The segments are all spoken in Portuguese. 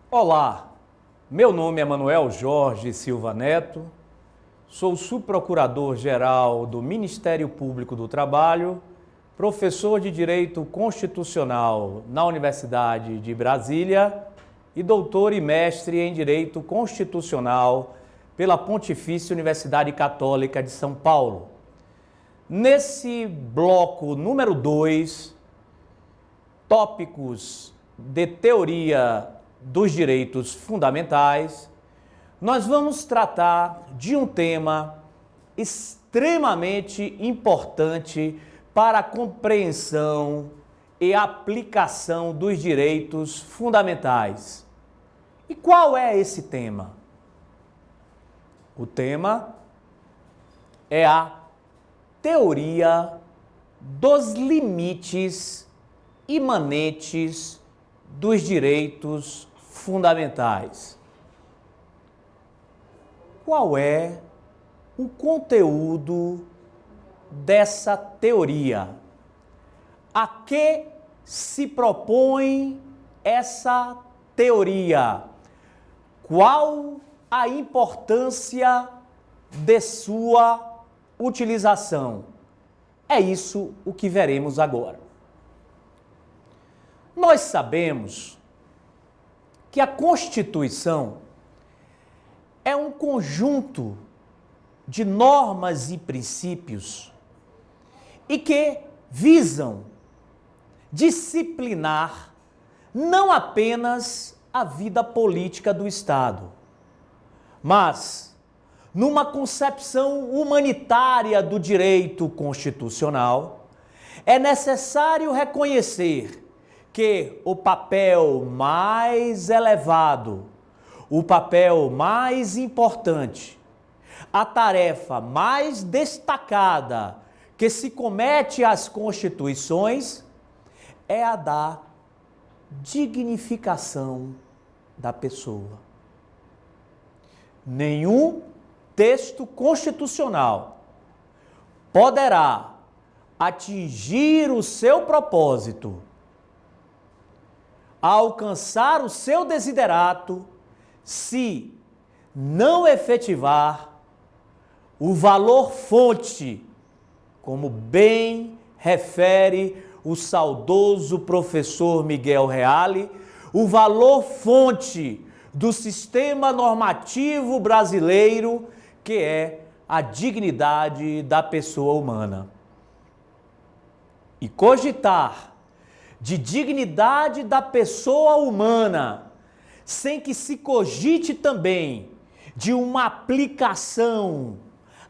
Olá, meu nome é Manuel Jorge Silva Neto, sou subprocurador-geral do Ministério Público do Trabalho, professor de Direito Constitucional na Universidade de Brasília e doutor e mestre em Direito Constitucional pela Pontifícia Universidade Católica de São Paulo. Nesse bloco número 2, tópicos de teoria dos direitos fundamentais, nós vamos tratar de um tema extremamente importante para a compreensão e aplicação dos direitos fundamentais. E qual é esse tema? O tema é a teoria dos limites imanentes dos direitos fundamentais. Qual é o conteúdo dessa teoria? A que se propõe essa teoria? Qual a importância de sua utilização? É isso o que veremos agora. Nós sabemos que a Constituição é um conjunto de normas e princípios e que visam disciplinar não apenas a vida política do Estado, mas, numa concepção humanitária do direito constitucional, é necessário reconhecer que o papel mais elevado, o papel mais importante, a tarefa mais destacada que se comete às constituições é a da dignificação da pessoa. Nenhum texto constitucional poderá atingir o seu propósito, alcançar o seu desiderato, se não efetivar o valor fonte, como bem refere o saudoso professor Miguel Reale, o valor fonte do sistema normativo brasileiro, que é a dignidade da pessoa humana. E cogitar de dignidade da pessoa humana, sem que se cogite também de uma aplicação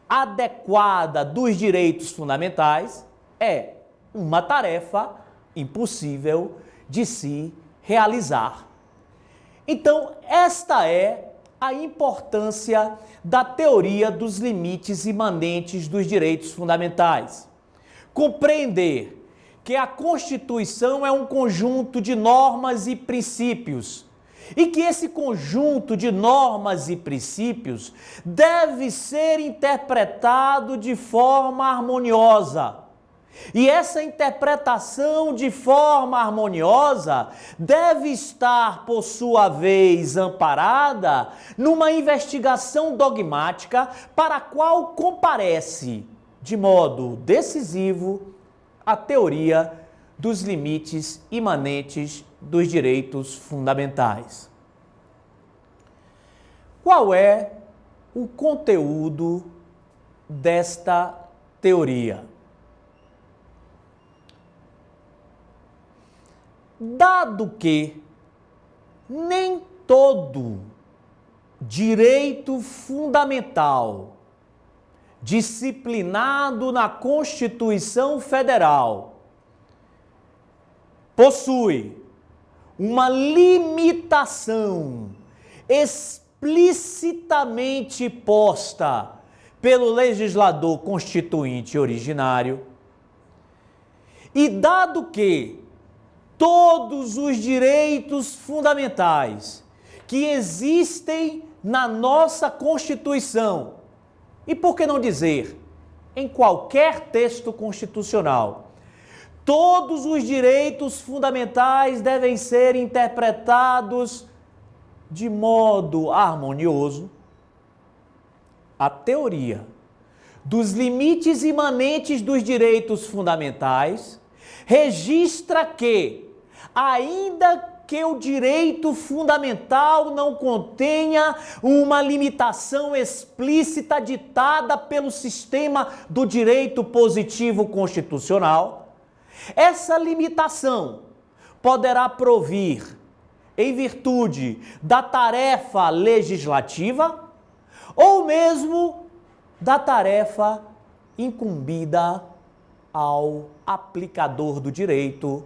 adequada dos direitos fundamentais, é uma tarefa impossível de se realizar. Então, esta é a importância da teoria dos limites imanentes dos direitos fundamentais. Compreender que a Constituição é um conjunto de normas e princípios, e que esse conjunto de normas e princípios deve ser interpretado de forma harmoniosa. E essa interpretação de forma harmoniosa deve estar, por sua vez, amparada numa investigação dogmática para a qual comparece, de modo decisivo, a teoria dos limites imanentes dos direitos fundamentais. Qual é o conteúdo desta teoria? Dado que nem todo direito fundamental disciplinado na Constituição Federal possui uma limitação explicitamente posta pelo legislador constituinte originário, e dado que todos os direitos fundamentais que existem na nossa Constituição, e por que não dizer, em qualquer texto constitucional, todos os direitos fundamentais devem ser interpretados de modo harmonioso, a teoria dos limites imanentes dos direitos fundamentais registra que, ainda que o direito fundamental não contenha uma limitação explícita ditada pelo sistema do direito positivo constitucional, essa limitação poderá provir em virtude da tarefa legislativa ou mesmo da tarefa incumbida ao aplicador do direito,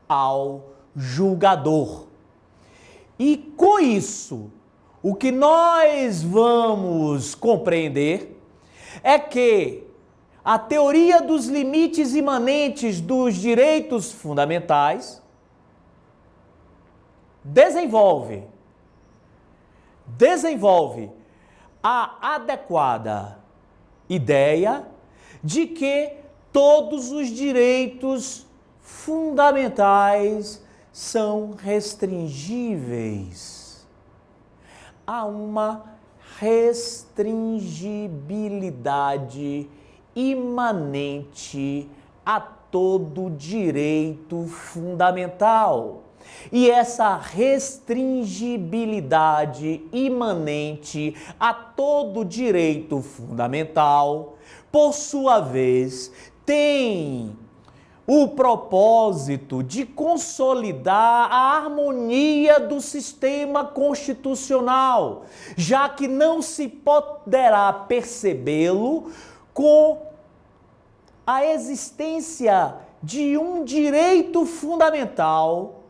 ao julgador. E com isso, o que nós vamos compreender é que a teoria dos limites imanentes dos direitos fundamentais desenvolve a adequada ideia de que todos os direitos fundamentais são restringíveis. Há uma restringibilidade imanente a todo direito fundamental. E essa restringibilidade imanente a todo direito fundamental, por sua vez, tem o propósito de consolidar a harmonia do sistema constitucional, já que não se poderá percebê-lo com a existência de um direito fundamental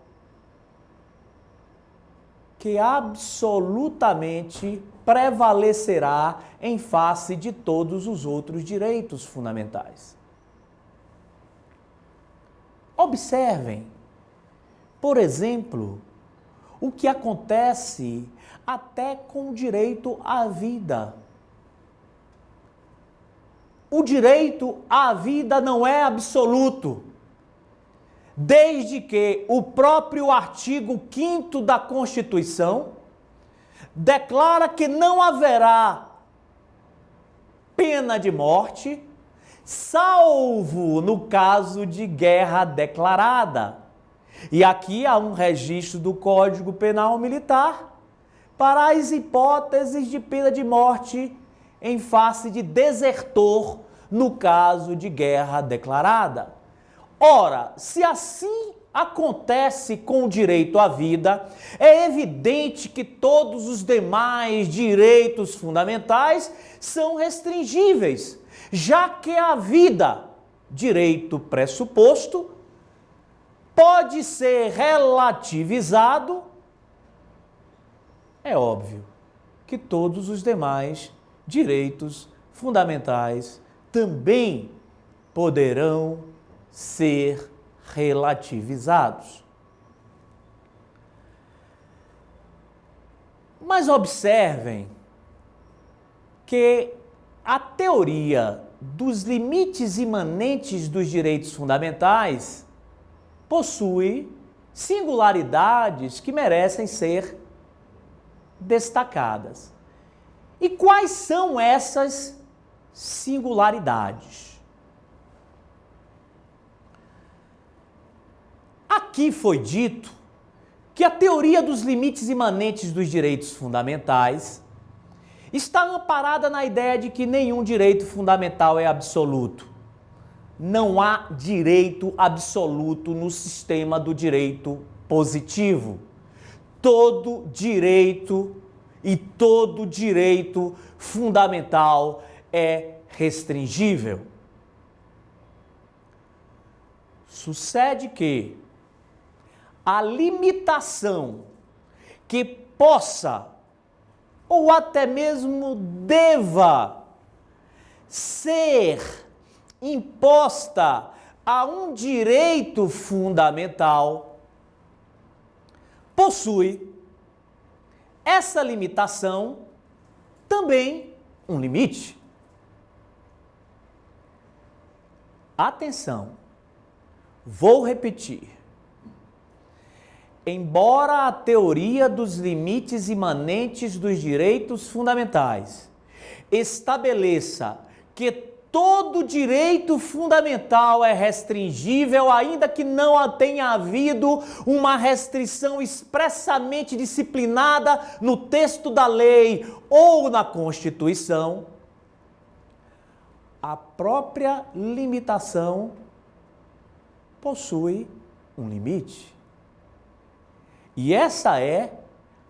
que absolutamente prevalecerá em face de todos os outros direitos fundamentais. Observem, por exemplo, o que acontece até com o direito à vida. O direito à vida não é absoluto, desde que o próprio artigo 5º da Constituição declara que não haverá pena de morte, salvo no caso de guerra declarada. E aqui há um registro do Código Penal Militar para as hipóteses de pena de morte em face de desertor no caso de guerra declarada. Ora, se assim acontece com o direito à vida, é evidente que todos os demais direitos fundamentais são restringíveis, já que a vida, direito pressuposto, pode ser relativizado. É óbvio que todos os demais direitos fundamentais também poderão ser relativizados. Mas observem que a teoria dos limites imanentes dos direitos fundamentais possui singularidades que merecem ser destacadas. E quais são essas singularidades? Aqui foi dito que a teoria dos limites imanentes dos direitos fundamentais está amparada na ideia de que nenhum direito fundamental é absoluto. Não há direito absoluto no sistema do direito positivo. Todo direito fundamental é restringível. Sucede que a limitação que possa ou até mesmo deva ser imposta a um direito fundamental possui essa limitação também um limite. Atenção, vou repetir. embora a teoria dos limites imanentes dos direitos fundamentais estabeleça que todo direito fundamental é restringível, ainda que não tenha havido uma restrição expressamente disciplinada no texto da lei ou na Constituição, a própria limitação possui um limite. E essa é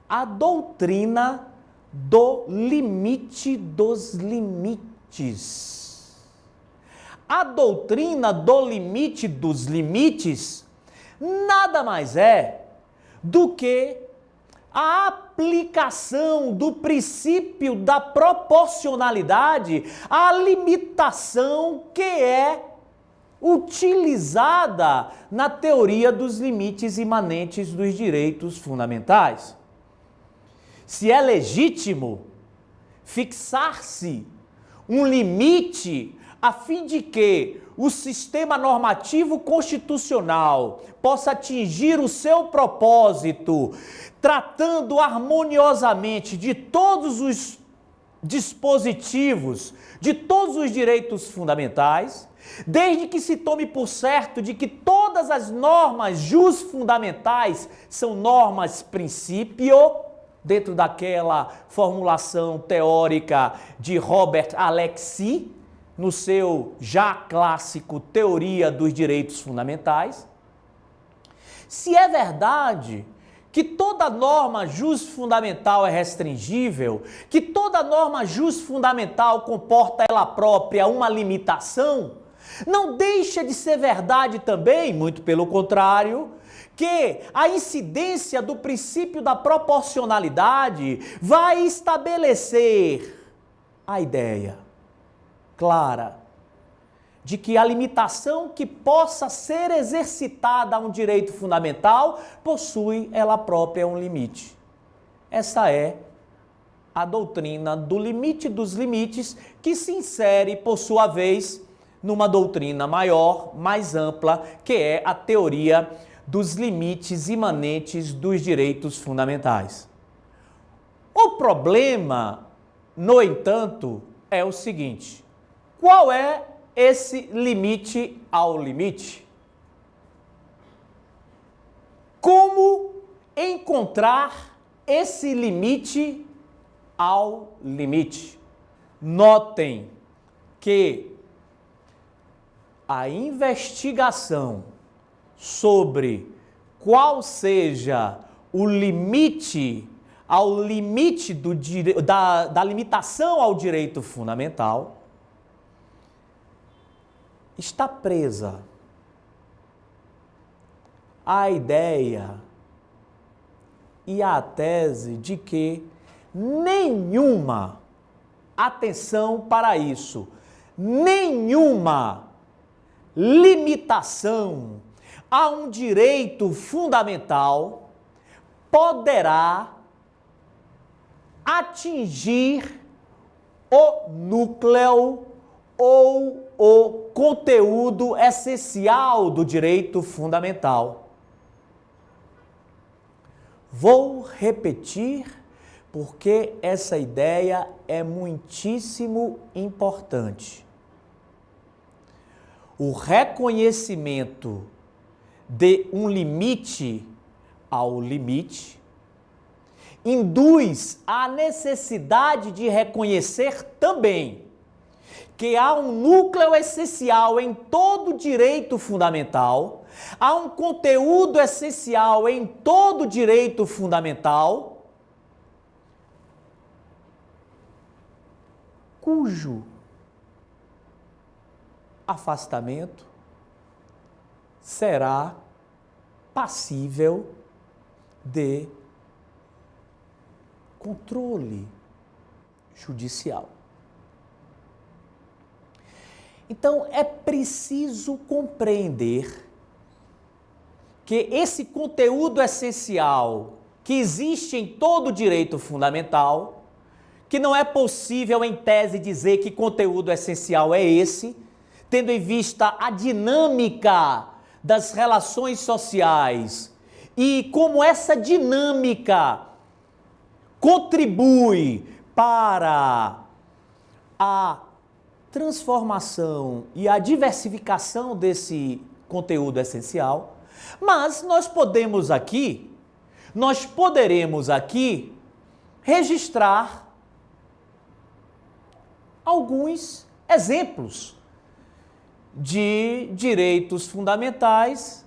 a doutrina do limite dos limites. A doutrina do limite dos limites nada mais é do que a aplicação do princípio da proporcionalidade à limitação que é utilizada na teoria dos limites imanentes dos direitos fundamentais. Se é legítimo fixar-se um limite a fim de que o sistema normativo constitucional possa atingir o seu propósito, tratando harmoniosamente de todos os dispositivos, de todos os direitos fundamentais, desde que se tome por certo de que todas as normas fundamentais são normas princípio, dentro daquela formulação teórica de Robert Alexis, no seu já clássico Teoria dos Direitos Fundamentais. Se é verdade que toda norma fundamental é restringível, que toda norma fundamental comporta ela própria uma limitação, não deixa de ser verdade também, muito pelo contrário, que a incidência do princípio da proporcionalidade vai estabelecer a ideia clara de que a limitação que possa ser exercitada a um direito fundamental possui ela própria um limite. Essa é a doutrina do limite dos limites, que se insere, por sua vez, numa doutrina maior, mais ampla, que é a teoria dos limites imanentes dos direitos fundamentais. O problema, no entanto, é o seguinte: qual é esse limite ao limite? Como encontrar esse limite ao limite? Notem que a investigação sobre qual seja o limite ao limite da limitação ao direito fundamental está presa à ideia e à tese de que nenhuma, atenção para isso, nenhuma limitação a um direito fundamental poderá atingir o núcleo ou o conteúdo essencial do direito fundamental. Vou repetir porque essa ideia é muitíssimo importante. O reconhecimento de um limite ao limite induz a necessidade de reconhecer também que há um núcleo essencial em todo direito fundamental, há um conteúdo essencial em todo direito fundamental, cujo afastamento será passível de controle judicial. Então, é preciso compreender que esse conteúdo essencial que existe em todo direito fundamental, que não é possível, em tese, dizer que conteúdo essencial é esse, tendo em vista a dinâmica das relações sociais e como essa dinâmica contribui para a transformação e a diversificação desse conteúdo essencial, mas nós poderemos aqui registrar alguns exemplos de direitos fundamentais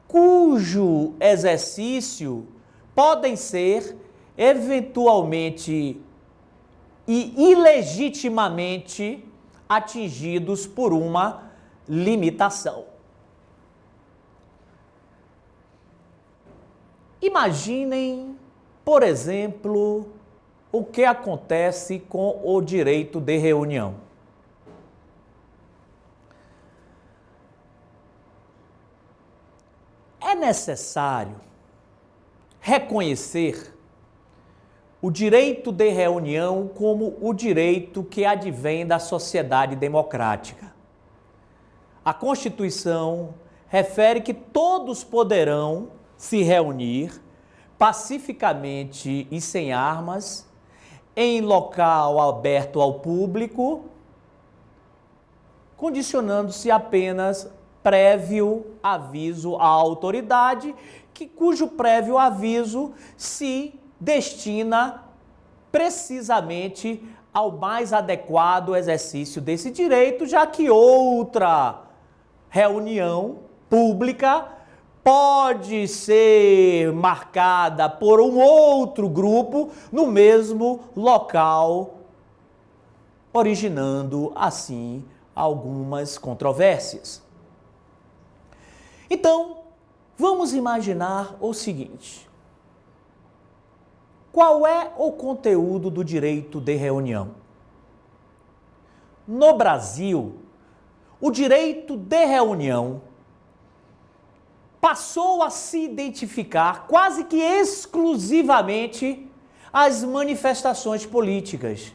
cujo exercício podem ser eventualmente e ilegitimamente atingidos por uma limitação. Imaginem, por exemplo, o que acontece com o direito de reunião. É necessário reconhecer o direito de reunião como o direito que advém da sociedade democrática. A Constituição refere que todos poderão se reunir pacificamente e sem armas, em local aberto ao público, condicionando-se apenas prévio aviso à autoridade, cujo prévio aviso se destina precisamente ao mais adequado exercício desse direito, já que outra reunião pública pode ser marcada por um outro grupo no mesmo local, originando assim algumas controvérsias. Então, vamos imaginar o seguinte: qual é o conteúdo do direito de reunião? No Brasil, o direito de reunião passou a se identificar quase que exclusivamente às manifestações políticas.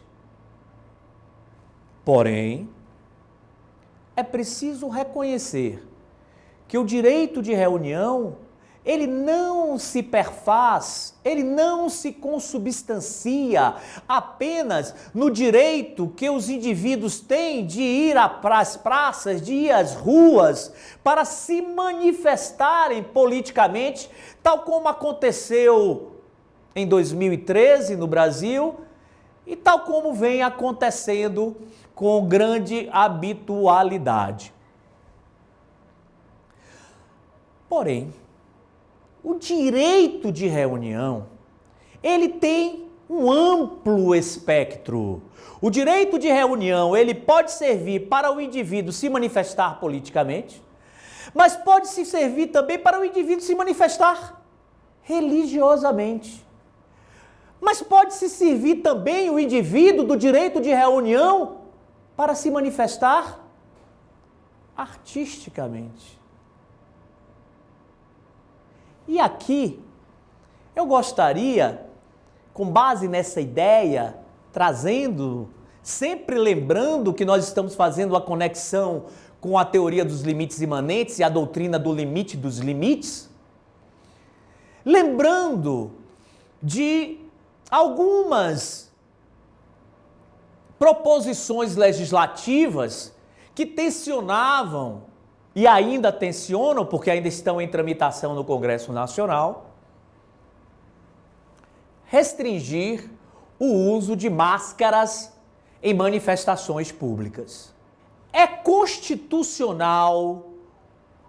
Porém, é preciso reconhecer que o direito de reunião, ele não se perfaz, ele não se consubstancia apenas no direito que os indivíduos têm de ir às praças, de ir às ruas, para se manifestarem politicamente, tal como aconteceu em 2013 no Brasil e tal como vem acontecendo com grande habitualidade. Porém, o direito de reunião, ele tem um amplo espectro. O direito de reunião, ele pode servir para o indivíduo se manifestar politicamente, mas pode se servir também para o indivíduo se manifestar religiosamente. Mas pode se servir também o indivíduo do direito de reunião para se manifestar artisticamente. E aqui, eu gostaria, com base nessa ideia, trazendo, sempre lembrando que nós estamos fazendo a conexão com a teoria dos limites imanentes e a doutrina do limite dos limites, lembrando de algumas proposições legislativas que tensionavam e ainda tensionam, porque ainda estão em tramitação no Congresso Nacional, restringir o uso de máscaras em manifestações públicas. É constitucional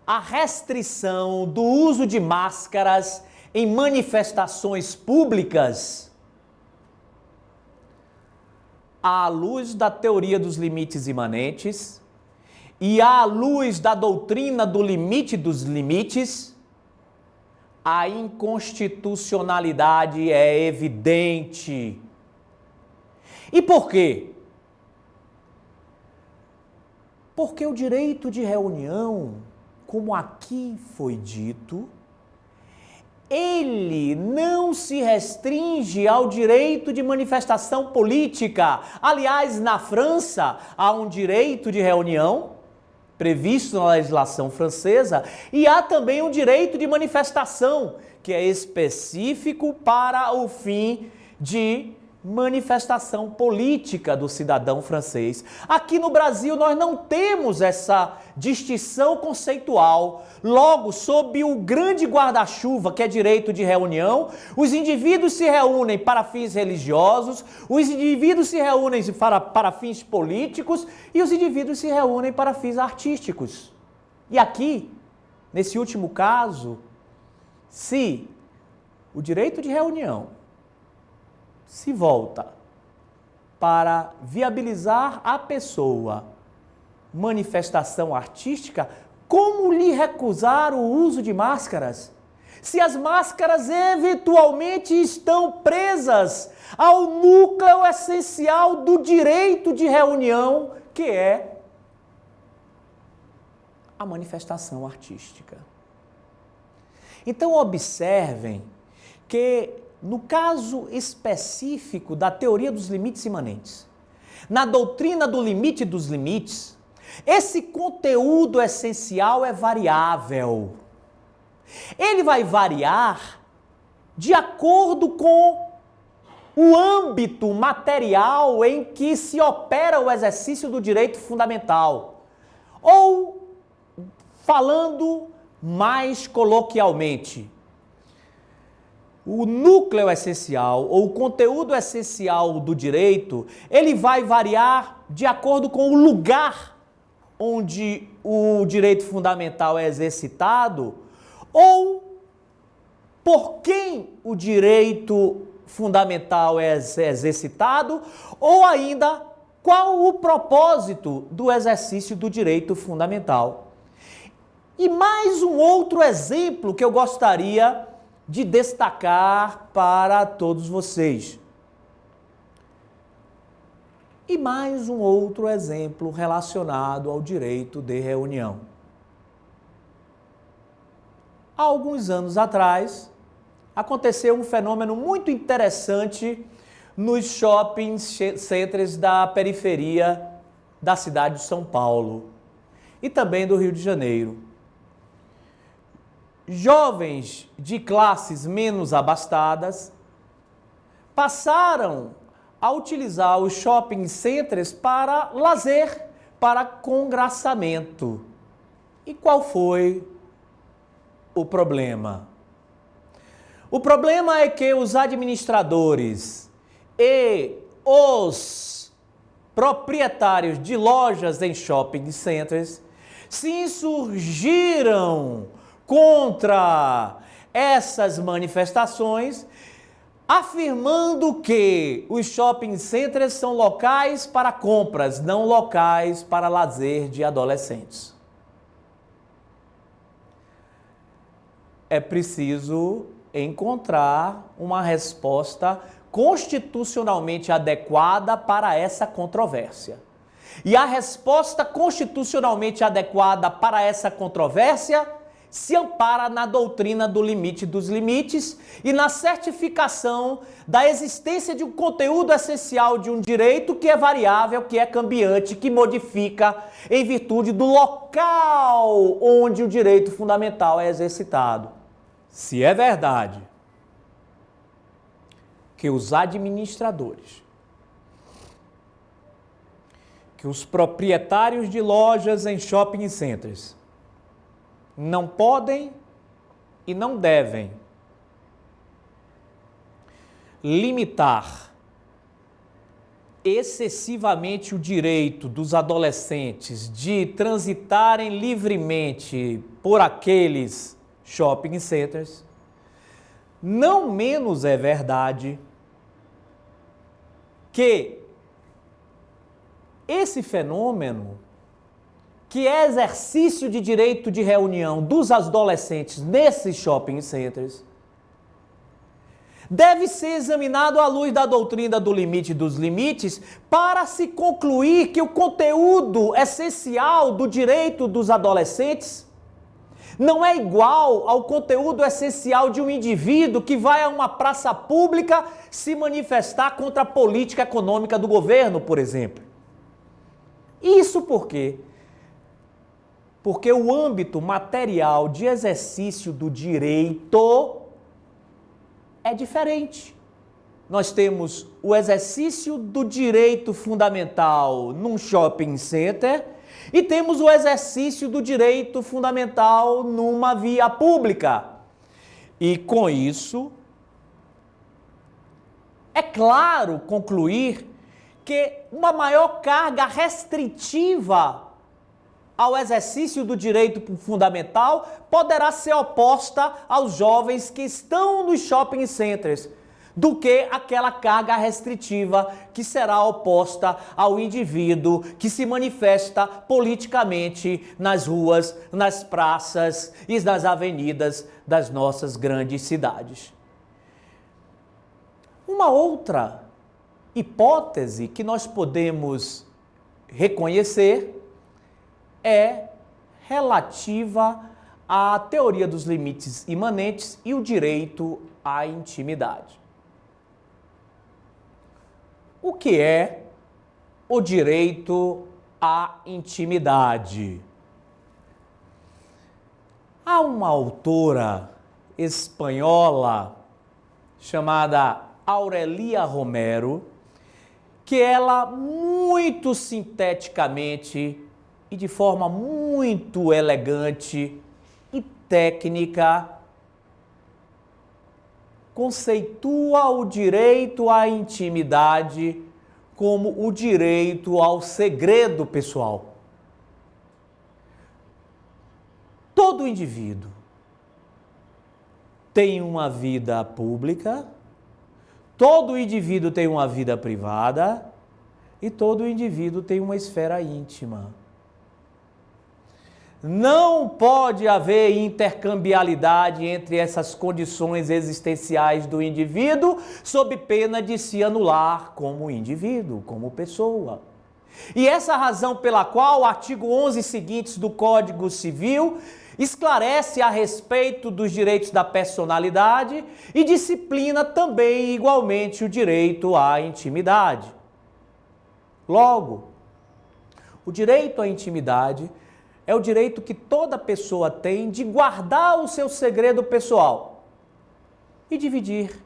a restrição do uso de máscaras em manifestações públicas à luz da teoria dos limites imanentes e à luz da doutrina do limite dos limites, a inconstitucionalidade é evidente. E por quê? Porque o direito de reunião, como aqui foi dito, ele não se restringe ao direito de manifestação política. Aliás, na França, há um direito de reunião previsto na legislação francesa, e há também um direito de manifestação, que é específico para o fim de manifestação política do cidadão francês. Aqui no Brasil nós não temos essa distinção conceitual. Logo, sob o grande guarda-chuva que é direito de reunião, os indivíduos se reúnem para fins religiosos, os indivíduos se reúnem para fins políticos e os indivíduos se reúnem para fins artísticos. E aqui, nesse último caso, se o direito de reunião se volta para viabilizar à pessoa manifestação artística, como lhe recusar o uso de máscaras? Se as máscaras eventualmente estão presas ao núcleo essencial do direito de reunião, que é a manifestação artística. Então observem que no caso específico da teoria dos limites imanentes, na doutrina do limite dos limites, esse conteúdo essencial é variável. Ele vai variar de acordo com o âmbito material em que se opera o exercício do direito fundamental. Ou, falando mais coloquialmente, o núcleo essencial ou o conteúdo essencial do direito, ele vai variar de acordo com o lugar onde o direito fundamental é exercitado ou por quem o direito fundamental é exercitado ou ainda qual o propósito do exercício do direito fundamental. E mais um outro exemplo que eu gostaria de destacar para todos vocês. E mais um outro exemplo relacionado ao direito de reunião. Há alguns anos atrás, aconteceu um fenômeno muito interessante nos shopping centers da periferia da cidade de São Paulo e também do Rio de Janeiro. Jovens de classes menos abastadas passaram a utilizar os shopping centers para lazer, para congraçamento. E qual foi o problema? O problema é que os administradores e os proprietários de lojas em shopping centers se insurgiram contra essas manifestações, afirmando que os shopping centers são locais para compras, não locais para lazer de adolescentes. É preciso encontrar uma resposta constitucionalmente adequada para essa controvérsia. E a resposta constitucionalmente adequada para essa controvérsia se ampara na doutrina do limite dos limites e na certificação da existência de um conteúdo essencial de um direito que é variável, que é cambiante, que modifica em virtude do local onde o direito fundamental é exercitado. Se é verdade que os administradores, que os proprietários de lojas em shopping centers não podem e não devem limitar excessivamente o direito dos adolescentes de transitarem livremente por aqueles shopping centers, não menos é verdade que esse fenômeno, que é exercício de direito de reunião dos adolescentes nesses shopping centers, deve ser examinado à luz da doutrina do limite dos limites para se concluir que o conteúdo essencial do direito dos adolescentes não é igual ao conteúdo essencial de um indivíduo que vai a uma praça pública se manifestar contra a política econômica do governo, por exemplo. Isso porque Porque o âmbito material de exercício do direito é diferente. Nós temos o exercício do direito fundamental num shopping center e temos o exercício do direito fundamental numa via pública. E com isso, é claro concluir que uma maior carga restritiva ao exercício do direito fundamental poderá ser oposta aos jovens que estão nos shopping centers do que aquela carga restritiva que será oposta ao indivíduo que se manifesta politicamente nas ruas, nas praças e nas avenidas das nossas grandes cidades. Uma outra hipótese que nós podemos reconhecer é relativa à teoria dos limites imanentes e o direito à intimidade. O que é o direito à intimidade? Há uma autora espanhola chamada Aurelia Romero, que ela muito sinteticamente e de forma muito elegante e técnica conceitua o direito à intimidade como o direito ao segredo pessoal. Todo indivíduo tem uma vida pública, todo indivíduo tem uma vida privada e todo indivíduo tem uma esfera íntima. Não pode haver intercambialidade entre essas condições existenciais do indivíduo, sob pena de se anular como indivíduo, como pessoa. E essa é a razão pela qual o artigo 11 seguintes do Código Civil esclarece a respeito dos direitos da personalidade e disciplina também igualmente o direito à intimidade. Logo, o direito à intimidade é o direito que toda pessoa tem de guardar o seu segredo pessoal e dividir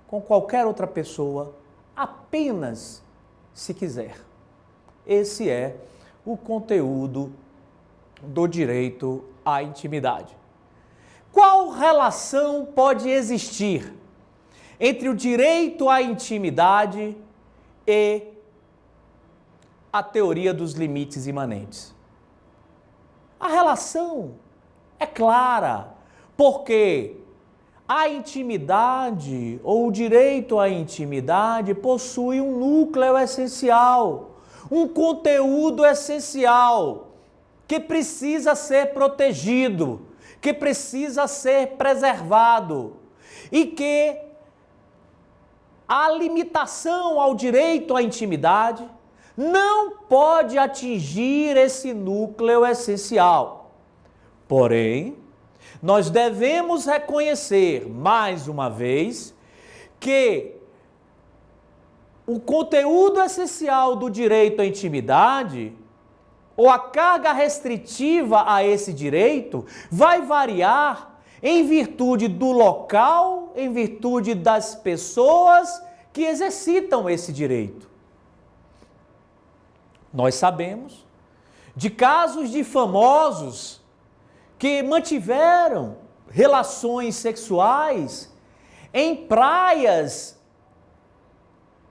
com qualquer outra pessoa apenas se quiser. Esse é o conteúdo do direito à intimidade. Qual relação pode existir entre o direito à intimidade e a teoria dos limites imanentes? A relação é clara, porque a intimidade ou o direito à intimidade possui um núcleo essencial, um conteúdo essencial que precisa ser protegido, que precisa ser preservado e que a limitação ao direito à intimidade não pode atingir esse núcleo essencial. Porém, nós devemos reconhecer, mais uma vez, que o conteúdo essencial do direito à intimidade, ou a carga restritiva a esse direito, vai variar em virtude do local, em virtude das pessoas que exercitam esse direito. Nós sabemos de casos de famosos que mantiveram relações sexuais em praias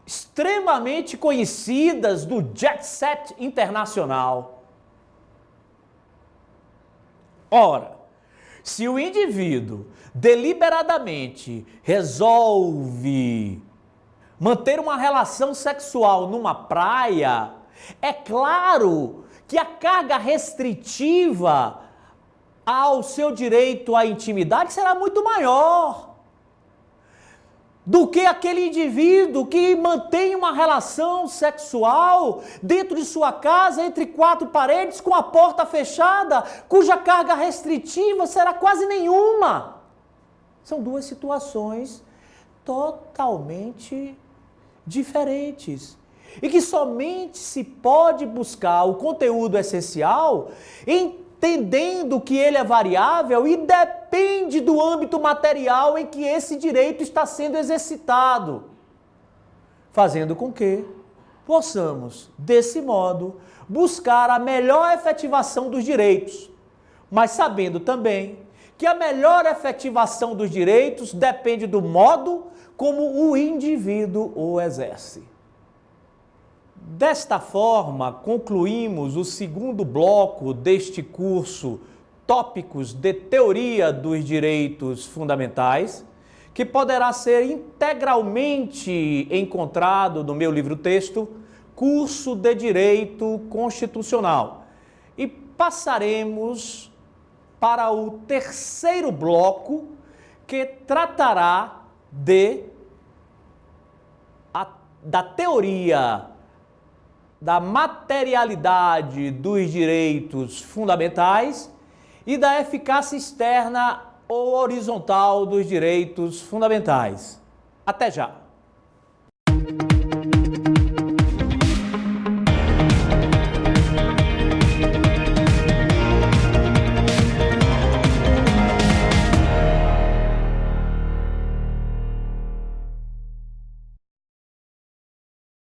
extremamente conhecidas do jet set internacional. Ora, se o indivíduo deliberadamente resolve manter uma relação sexual numa praia, é claro que a carga restritiva ao seu direito à intimidade será muito maior do que aquele indivíduo que mantém uma relação sexual dentro de sua casa, entre quatro paredes, com a porta fechada, cuja carga restritiva será quase nenhuma. São duas situações totalmente diferentes. E que somente se pode buscar o conteúdo essencial em entendendo que ele é variável e depende do âmbito material em que esse direito está sendo exercitado, fazendo com que possamos, desse modo, buscar a melhor efetivação dos direitos, mas sabendo também que a melhor efetivação dos direitos depende do modo como o indivíduo o exerce. Desta forma, concluímos o segundo bloco deste curso Tópicos de Teoria dos Direitos Fundamentais, que poderá ser integralmente encontrado no meu livro-texto, Curso de Direito Constitucional. E passaremos para o terceiro bloco, que tratará da teoria da materialidade dos direitos fundamentais e da eficácia externa ou horizontal dos direitos fundamentais. Até já!